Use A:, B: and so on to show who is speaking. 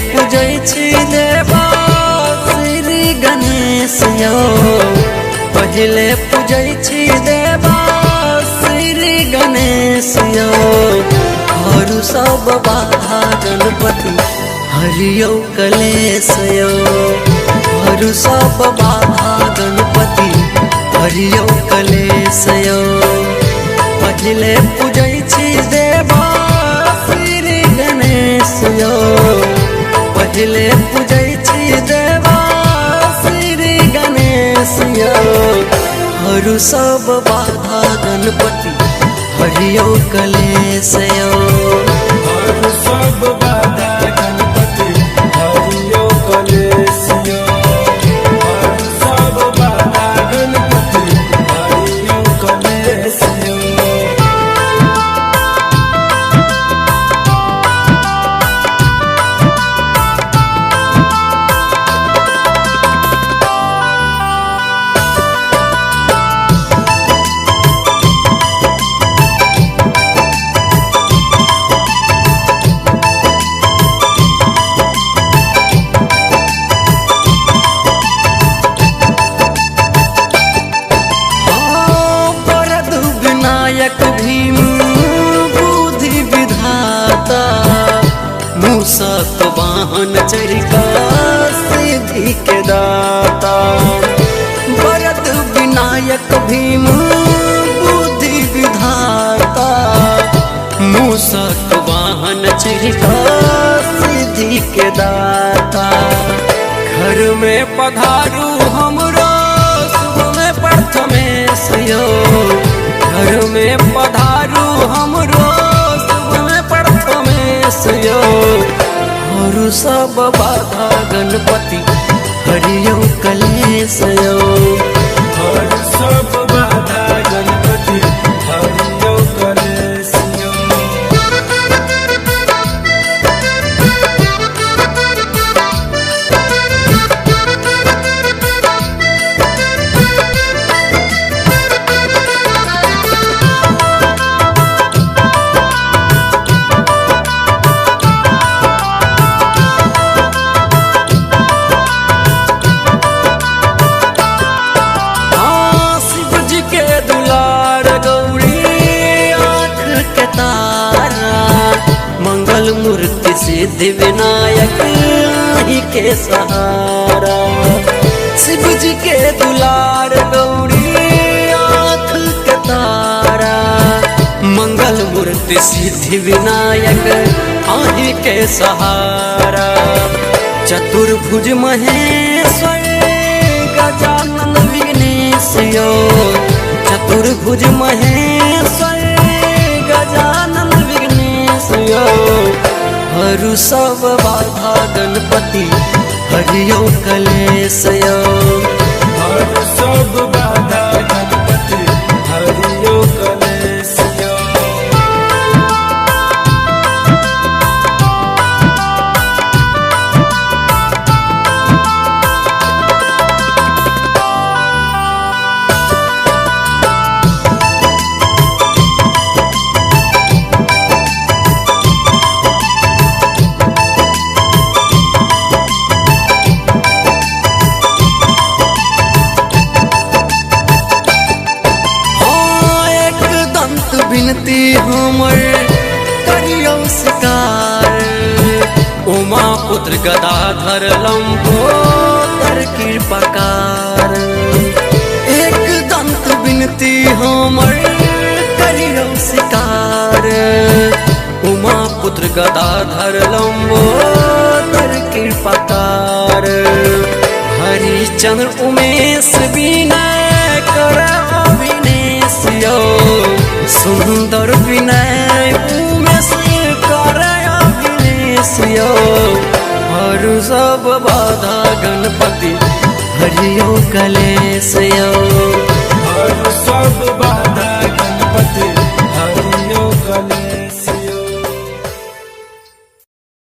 A: पूजै छी देवा श्री गणेश यौ। पहले पूजै छी देवा श्री गणेश यौ। हरु सब बाधा गणपति हरियौ कलेश यौ। हरु सब बाधा गणपति हरियौ कलेश यौ। पहले पूजै छी देवा श्री गणेश यौ। पहले पूजै छी देवा श्री गणेश यौ। हरु सब बाधा गणपति हरियौ कलेश यौ।
B: हरु सब बाधा गणपति हरियौ कलेश यौ। हरु सब बाधा गणपति हरियौ कलेश यौ।
A: भीम बुद्धि विधाता मूषक वाहन चरिका सिद्धि के दाता। वरद विनायक भीम बुद्धि विधाता मूषक वाहन चरिका सिद्धि के दाता। घर में पधारू हमरो शुभ में प्रथमेश यौ। घर में पधारू हमरो शुभ में प्रथमेश यौ। हरु सब बाधा गणपति हरियौ कलेश यौ।
B: हरु सब बाधा गणपति हरियौ कलेश यौ।
A: मंगल मूर्ति सिद्धि विनायक ही के सहारा। शिव जी के दुलार गौरी आँख के तारा। मंगल मूर्ति सिद्धि विनायक आही के सहारा। चतुर्भुज महेश्वर गजानन विघ्नेश यौ। चतुर्भुज महेश्वर गजानन विघ्नेश यौ। हरु सब बाधा गणपति हरियौ कलेश यौ।
B: हरु सब बाधा गणपति हरियौ कलेश यौ।
A: विनती हमर करियौ स्वीकार। उमा पुत्र गदाधर लंबोदर कृपाकार। एक दंत विनती हमर करियौ स्वीकार। उमा पुत्र गदाधर लंबोदर कृपाकार। हरिचंद्र उमेश विनय कर अभिनेश यौ। सुंदर विनय उमेश कर अभिनेश यौ। हरु सब बाधा गणपति हरियौ कलेश यौ।